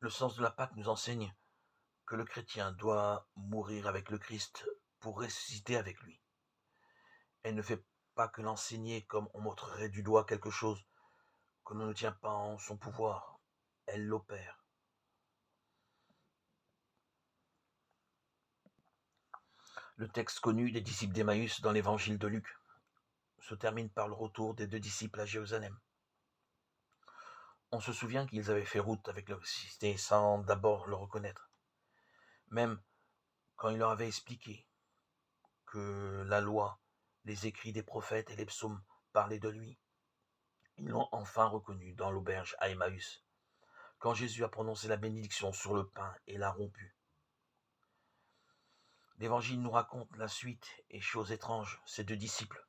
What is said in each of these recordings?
Le sens de la Pâque nous enseigne que le chrétien doit mourir avec le Christ pour ressusciter avec lui. Elle ne fait pas que l'enseigner comme on montrerait du doigt quelque chose que l'on ne tient pas en son pouvoir. Elle l'opère. Le texte connu des disciples d'Emmaüs dans l'évangile de Luc se termine par le retour des 2 disciples à Jérusalem. On se souvient qu'ils avaient fait route avec leur cité sans d'abord le reconnaître. Même quand il leur avait expliqué que la loi, les écrits des prophètes et les psaumes parlaient de lui, ils l'ont enfin reconnu dans l'auberge à Emmaüs, quand Jésus a prononcé la bénédiction sur le pain et l'a rompu. L'Évangile nous raconte la suite et chose étrange, ces 2 disciples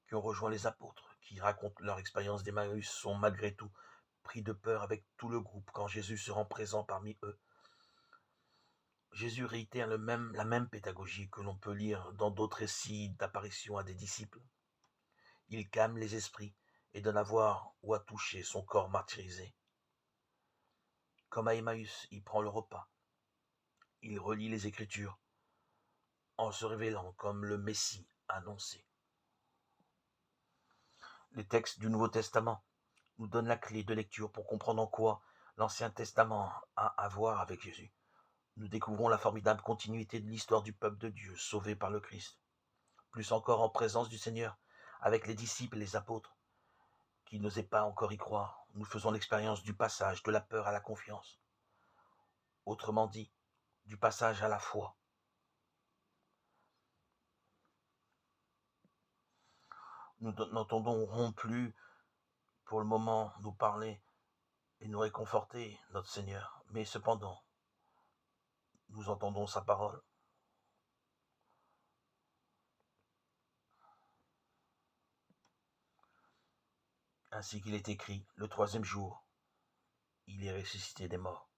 qui ont rejoint les apôtres, qui racontent leur expérience d'Emmaüs, sont malgré tout pris de peur avec tout le groupe quand Jésus se rend présent parmi eux. Jésus réitère la même pédagogie que l'on peut lire dans d'autres récits d'apparition à des disciples. Il calme les esprits et donne à voir ou à toucher son corps martyrisé. Comme à Emmaüs, il prend le repas. Il relit les Écritures en se révélant comme le Messie annoncé. Les textes du Nouveau Testament nous donnent la clé de lecture pour comprendre en quoi l'Ancien Testament a à voir avec Jésus. Nous découvrons la formidable continuité de l'histoire du peuple de Dieu sauvé par le Christ. Plus encore en présence du Seigneur, avec les disciples et les apôtres, qui n'osaient pas encore y croire. Nous faisons l'expérience du passage de la peur à la confiance. Autrement dit, du passage à la foi. Nous n'entendons plus pour le moment nous parler et nous réconforter, notre Seigneur, mais cependant, nous entendons sa parole. Ainsi qu'il est écrit, le 3e jour, il est ressuscité des morts.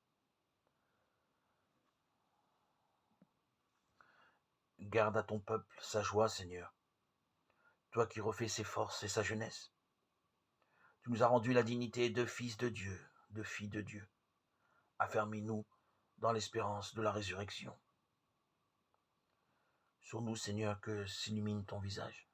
Garde à ton peuple sa joie, Seigneur, toi qui refais ses forces et sa jeunesse. Tu nous as rendu la dignité de fils de Dieu, de fille de Dieu. Affermis-nous dans l'espérance de la résurrection. Sur nous, Seigneur, que s'illumine ton visage.